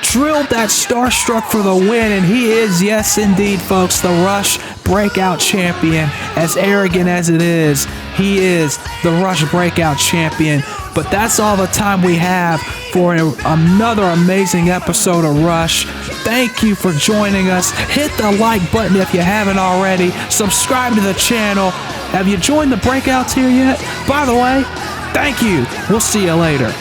drilled that Starstruck for the win, and he is, yes indeed folks, the Rush Breakout Champion. As arrogant as it is, he is the Rush Breakout Champion. But that's all the time we have for another amazing episode of Rush. Thank you for joining us. Hit the like button if you haven't already. Subscribe to the channel. Have you joined the Breakouts here yet? By the way, thank you. We'll see you later.